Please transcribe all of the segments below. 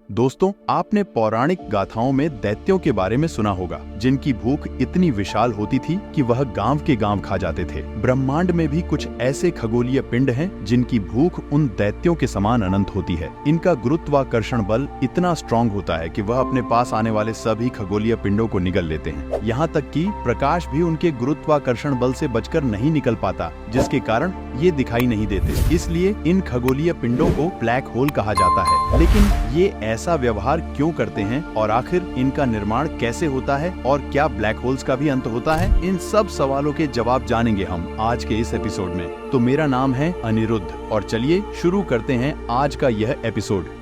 दोस्तों, आपने पौराणिक गाथाओं में दैत्यों के बारे में सुना होगा, जिनकी भूख इतनी विशाल होती थी कि वह गांव के गांव खा जाते थे। ब्रह्मांड में भी कुछ ऐसे खगोलीय पिंड हैं जिनकी भूख उन दैत्यों के समान अनंत होती है। इनका गुरुत्वाकर्षण बल इतना स्ट्रॉन्ग होता है कि वह अपने पास आने वाले सभी खगोलीय पिंडों को निगल लेते हैं। यहाँ तक कि प्रकाश भी उनके गुरुत्वाकर्षण बल से बचकर नहीं निकल पाता, जिसके कारण ये दिखाई नहीं देते। इसलिए इन खगोलीय पिंडों को ब्लैक होल कहा जाता है। लेकिन ये ऐसा व्यवहार क्यों करते हैं और आखिर इनका निर्माण कैसे होता है और क्या ब्लैक होल्स का भी अंत होता है? इन सब सवालों के जवाब जानेंगे हम आज के इस एपिसोड में। तो मेरा नाम है अनिरुद्ध और चलिए शुरू करते हैं आज का यह एपिसोड।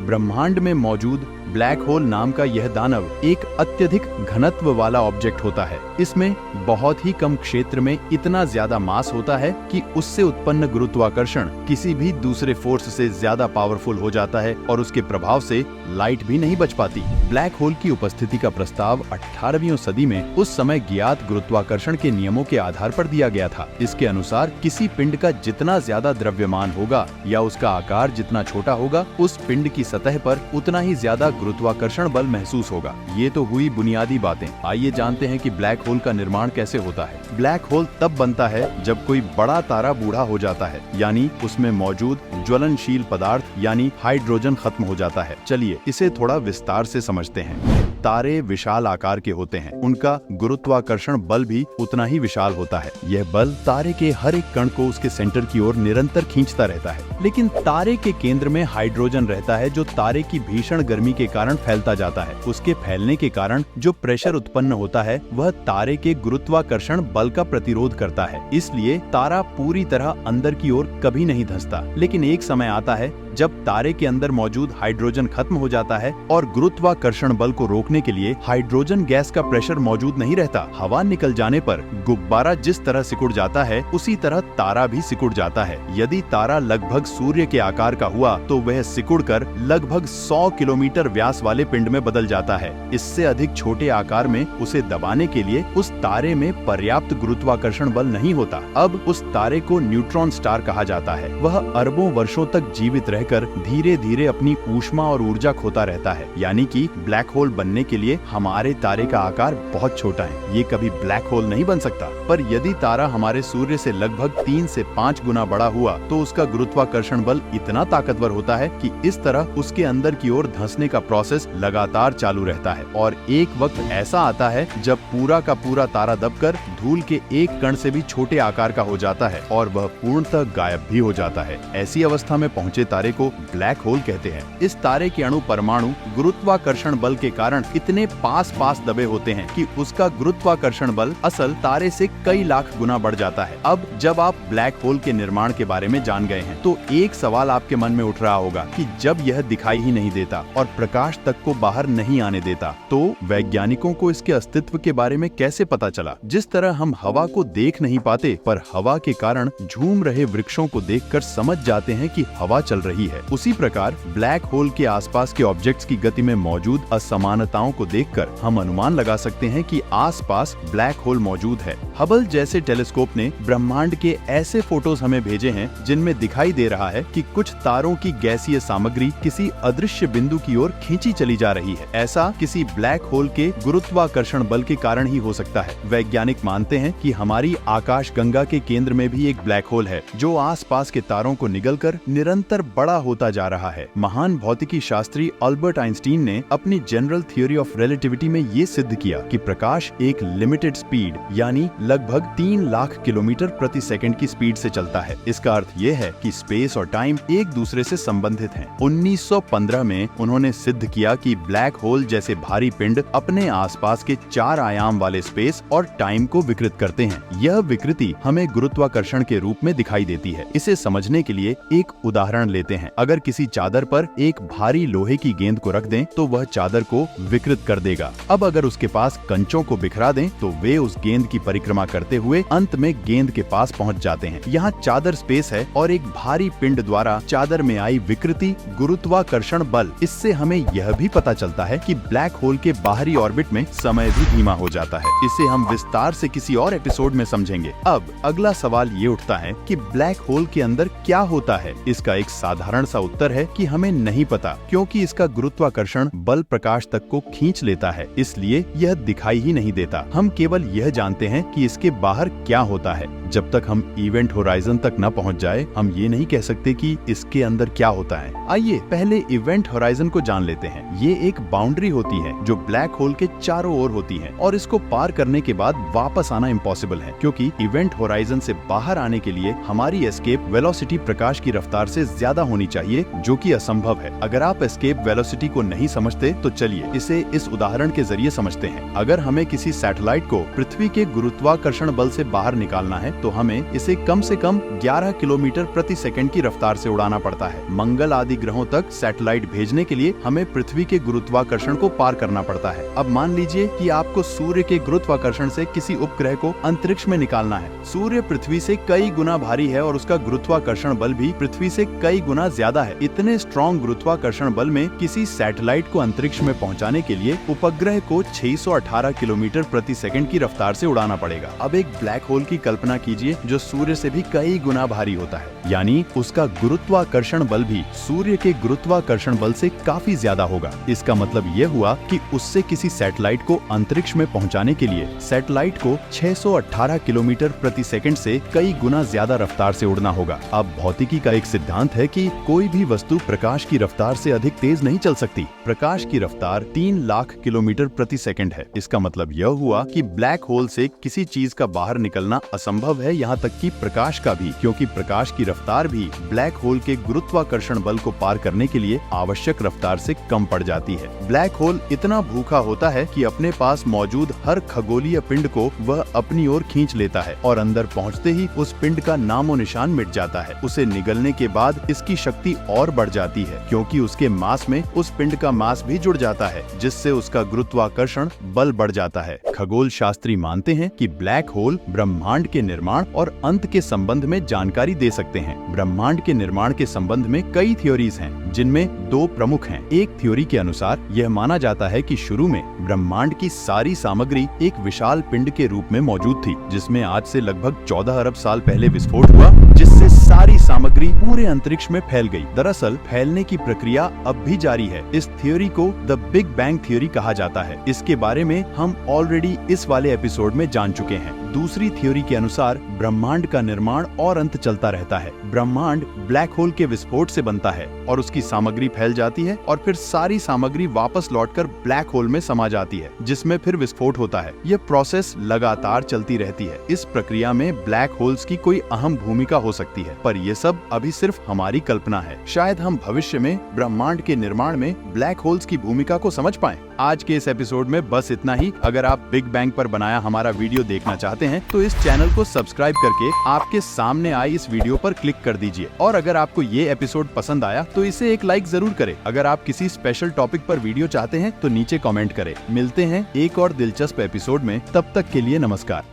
ब्रह्मांड में मौजूद ब्लैक होल नाम का यह दानव एक अत्यधिक घनत्व वाला ऑब्जेक्ट होता है। इसमें बहुत ही कम क्षेत्र में इतना ज्यादा मास होता है कि उससे उत्पन्न गुरुत्वाकर्षण किसी भी दूसरे फोर्स से ज्यादा पावरफुल हो जाता है और उसके प्रभाव से लाइट भी नहीं बच पाती। ब्लैक होल की उपस्थिति का प्रस्ताव 18वीं सदी में उस समय ज्ञात गुरुत्वाकर्षण के नियमों के आधार पर दिया गया था। इसके अनुसार किसी पिंड का जितना ज्यादा द्रव्यमान होगा या उसका आकार जितना छोटा होगा, उस पिंड की सतह पर उतना ही ज्यादा गुरुत्वाकर्षण बल महसूस होगा। ये तो हुई बुनियादी बातें। आइए जानते हैं कि ब्लैक होल का निर्माण कैसे होता है। ब्लैक होल तब बनता है जब कोई बड़ा तारा बूढ़ा हो जाता है, यानी उसमें मौजूद ज्वलनशील पदार्थ यानी हाइड्रोजन खत्म हो जाता है। चलिए इसे थोड़ा विस्तार से समझते हैं। तारे विशाल आकार के होते हैं, उनका गुरुत्वाकर्षण बल भी उतना ही विशाल होता है। यह बल तारे के हर एक कण को उसके सेंटर की ओर निरंतर खींचता रहता है। लेकिन तारे के केंद्र में हाइड्रोजन रहता है, जो तारे की भीषण गर्मी के कारण फैलता जाता है। उसके फैलने के कारण जो प्रेशर उत्पन्न होता है वह तारे के गुरुत्वाकर्षण बल का प्रतिरोध करता है। इसलिए तारा पूरी तरह अंदर की ओर कभी नहीं धंसता। लेकिन एक समय आता है जब तारे के अंदर मौजूद हाइड्रोजन खत्म हो जाता है और गुरुत्वाकर्षण बल को रोकने के लिए हाइड्रोजन गैस का प्रेशर मौजूद नहीं रहता। हवा निकल जाने पर गुब्बारा जिस तरह सिकुड़ जाता है, उसी तरह तारा भी सिकुड़ जाता है। यदि तारा लगभग सूर्य के आकार का हुआ तो वह सिकुड़कर लगभग 100 किलोमीटर व्यास वाले पिंड में बदल जाता है। इससे अधिक छोटे आकार में उसे दबाने के लिए उस तारे में पर्याप्त गुरुत्वाकर्षण बल नहीं होता। अब उस तारे को न्यूट्रॉन स्टार कहा जाता है। वह अरबों वर्षों तक जीवित रहकर धीरे धीरे अपनी ऊष्मा और ऊर्जा खोता रहता है। यानी कि ब्लैक होल बनने के लिए हमारे तारे का आकार बहुत छोटा है। ये कभी ब्लैक होल नहीं बन सकता। पर यदि तारा हमारे सूर्य से लगभग 3 से 5 गुना बड़ा हुआ तो उसका गुरुत्वाकर्षण बल इतना ताकतवर होता है कि इस तरह उसके अंदर की ओर धंसने का प्रोसेस लगातार चालू रहता है। और एक वक्त ऐसा आता है जब पूरा का पूरा तारा दबकर धूल के एक कण से भी छोटे आकार का हो जाता है और वह पूर्णतः गायब भी हो जाता है। ऐसी अवस्था में पहुंचे तारे को ब्लैक होल कहते हैं। इस तारे के अणु परमाणु गुरुत्वाकर्षण बल के कारण इतने पास पास दबे होते हैं कि उसका गुरुत्वाकर्षण बल असल तारे से कई लाख गुना बढ़ जाता है। अब जब आप ब्लैक होल के निर्माण के बारे में जान गए हैं तो एक सवाल आपके मन में उठ रहा होगा कि जब यह दिखाई ही नहीं देता और प्रकाश तक को बाहर नहीं आने देता, तो वैज्ञानिकों को इसके अस्तित्व के बारे में कैसे पता चला? जिस तरह हम हवा को देख नहीं पाते पर हवा के कारण झूम रहे वृक्षों को देखकर समझ जाते हैं कि हवा चल रही है, उसी प्रकार ब्लैक होल के आसपास के ऑब्जेक्ट्स की गति में मौजूद असमानताओं को देखकर हम अनुमान लगा सकते हैं कि आसपास ब्लैक होल मौजूद है। हबल जैसे टेलीस्कोप ने ब्रह्मांड के ऐसे फोटोज हमें भेजे हैं जिनमें दिखाई दे रहा है कि कुछ तारों की गैसीय सामग्री किसी अदृश्य बिंदु की ओर खींची चली जा रही है। ऐसा किसी ब्लैक होल के गुरुत्वाकर्षण बल के कारण ही हो सकता है। वैज्ञानिक मानते हैं कि हमारी आकाश गंगा के केंद्र में भी एक ब्लैक होल है, जो आसपास के तारों को निगलकर निरंतर बड़ा होता जा रहा है। महान भौतिकी शास्त्री अल्बर्ट आइंस्टीन ने अपनी जनरल थ्योरी ऑफ रिलेटिविटी में ये सिद्ध किया कि प्रकाश एक लिमिटेड स्पीड यानी लगभग 3 लाख किलोमीटर प्रति सेकंड की स्पीड से चलता है। इसका अर्थ ये है कि स्पेस और टाइम एक दूसरे से संबंधित हैं। 1915 में उन्होंने सिद्ध किया कि ब्लैक होल जैसे भारी पिंड अपने आसपास के 4 आयाम वाले स्पेस और टाइम को विकृत करते हैं। यह विकृति हमें गुरुत्वाकर्षण के रूप में दिखाई देती है। इसे समझने के लिए एक उदाहरण लेते हैं। अगर किसी चादर पर एक भारी लोहे की गेंद को रख दें तो वह चादर को विकृत कर देगा। अब अगर उसके पास कंचों को बिखरा दें तो वे उस गेंद की परिक्रमा परिक्रमा करते हुए अंत में गेंद के पास पहुंच जाते हैं। यहाँ चादर स्पेस है और एक भारी पिंड द्वारा चादर में आई विकृति गुरुत्वाकर्षण बल। इससे हमें यह भी पता चलता है कि ब्लैक होल के बाहरी ऑर्बिट में समय भी धीमा हो जाता है। इसे हम विस्तार से किसी और एपिसोड में समझेंगे। अब अगला सवाल ये उठता है कि ब्लैक होल के अंदर क्या होता है। इसका एक साधारण सा उत्तर है कि हमें नहीं पता, क्योंकि इसका गुरुत्वाकर्षण बल प्रकाश तक को खींच लेता है, इसलिए यह दिखाई ही नहीं देता। हम केवल यह जानते हैं कि इसके बाहर क्या होता है। जब तक हम इवेंट होराइजन तक न पहुंच जाए, हम ये नहीं कह सकते कि इसके अंदर क्या होता है। आइए पहले इवेंट होराइजन को जान लेते हैं। ये एक बाउंड्री होती है जो ब्लैक होल के चारों ओर होती है, और इसको पार करने के बाद वापस आना इम्पॉसिबल है, क्योंकि इवेंट होराइजन से बाहर आने के लिए हमारी एस्केप वेलोसिटी प्रकाश की रफ्तार से ज्यादा होनी चाहिए, जो कि असंभव है। अगर आप एस्केप वेलोसिटी को नहीं समझते तो चलिए इसे इस उदाहरण के जरिए समझते हैं। अगर हमें किसी सैटेलाइट को पृथ्वी के गुरुत्वाकर्षण बल से बाहर निकालना है तो हमें इसे कम से कम 11 किलोमीटर प्रति सेकंड की रफ्तार से उड़ाना पड़ता है। मंगल आदि ग्रहों तक सैटेलाइट भेजने के लिए हमें पृथ्वी के गुरुत्वाकर्षण को पार करना पड़ता है। अब मान लीजिए कि आपको सूर्य के गुरुत्वाकर्षण से किसी उपग्रह को अंतरिक्ष में निकालना है। सूर्य पृथ्वी से कई गुना भारी है और उसका गुरुत्वाकर्षण बल भी पृथ्वी से कई गुना ज्यादा है। इतने स्ट्रॉन्ग गुरुत्वाकर्षण बल में किसी सैटेलाइट को अंतरिक्ष में पहुंचाने के लिए उपग्रह को 618 किलोमीटर प्रति सेकंड की रफ्तार से उड़ाना पड़ेगा। अब एक ब्लैक होल की कल्पना कीजिए जो सूर्य से भी कई गुना भारी होता है, यानी उसका गुरुत्वाकर्षण बल भी सूर्य के गुरुत्वाकर्षण बल से काफी ज्यादा होगा। इसका मतलब यह हुआ कि उससे किसी सैटेलाइट को अंतरिक्ष में पहुंचाने के लिए सैटेलाइट को 618 किलोमीटर प्रति सेकंड से कई गुना ज्यादा रफ्तार से उड़ना होगा। अब भौतिकी का एक सिद्धांत है कि कोई भी वस्तु प्रकाश की रफ्तार से अधिक तेज नहीं चल सकती। प्रकाश की रफ्तार 3 लाख किलोमीटर प्रति सेकंड है। इसका मतलब यह हुआ कि ब्लैक होल से किसी चीज का बाहर निकलना असंभव है, यहाँ तक कि प्रकाश का भी, क्योंकि प्रकाश की रफ्तार भी ब्लैक होल के गुरुत्वाकर्षण बल को पार करने के लिए आवश्यक रफ्तार से कम पड़ जाती है। ब्लैक होल इतना भूखा होता है कि अपने पास मौजूद हर खगोलीय पिंड को वह अपनी ओर खींच लेता है और अंदर पहुंचते ही उस पिंड का नामो निशान मिट जाता है। उसे निगलने के बाद इसकी शक्ति और बढ़ जाती है, क्योंकि उसके मास में उस पिंड का मास भी जुड़ जाता है, जिससे उसका गुरुत्वाकर्षण बल बढ़ जाता है। खगोल शास्त्री मानते हैं कि ब्लैक होल ब्रह्मांड के निर्माण और अंत के संबंध में जानकारी दे सकते हैं। ब्रह्मांड के निर्माण के संबंध में कई थ्योरीज हैं, जिनमें 2 प्रमुख हैं। एक थ्योरी के अनुसार यह माना जाता है कि शुरू में ब्रह्मांड की सारी सामग्री एक विशाल पिंड के रूप में मौजूद थी, जिसमें आज से लगभग 14 अरब साल पहले विस्फोट हुआ, जिससे सारी सामग्री पूरे अंतरिक्ष में फैल गई। दरअसल फैलने की प्रक्रिया अब भी जारी है। इस थ्योरी को द बिग बैंग थ्योरी कहा जाता है। इसके बारे में हम ऑलरेडी इस वाले एपिसोड में जान चुके हैं। दूसरी थ्योरी के अनुसार ब्रह्मांड का निर्माण और अंत चलता रहता है। ब्रह्मांड ब्लैक होल के विस्फोट से बनता है और उसकी सामग्री फैल जाती है, और फिर सारी सामग्री वापस लौटकर ब्लैक होल में समा जाती है, जिसमें फिर विस्फोट होता है। यह प्रोसेस लगातार चलती रहती है। इस प्रक्रिया में ब्लैक होल्स की कोई अहम भूमिका हो सकती है, पर यह सब अभी सिर्फ हमारी कल्पना है। शायद हम भविष्य में ब्रह्मांड के निर्माण में ब्लैक होल्स की भूमिका को समझ पाएं। आज के इस एपिसोड में बस इतना ही। अगर आप बिग बैंग पर बनाया हमारा वीडियो देखना चाहते हैं तो इस चैनल को सब्सक्राइब करके आपके सामने आई इस वीडियो पर क्लिक कर दीजिए। और अगर आपको ये एपिसोड पसंद आया तो इसे एक लाइक जरूर करें। अगर आप किसी स्पेशल टॉपिक पर वीडियो चाहते हैं तो नीचे कमेंट करें। मिलते हैं एक और दिलचस्प एपिसोड में, तब तक के लिए नमस्कार।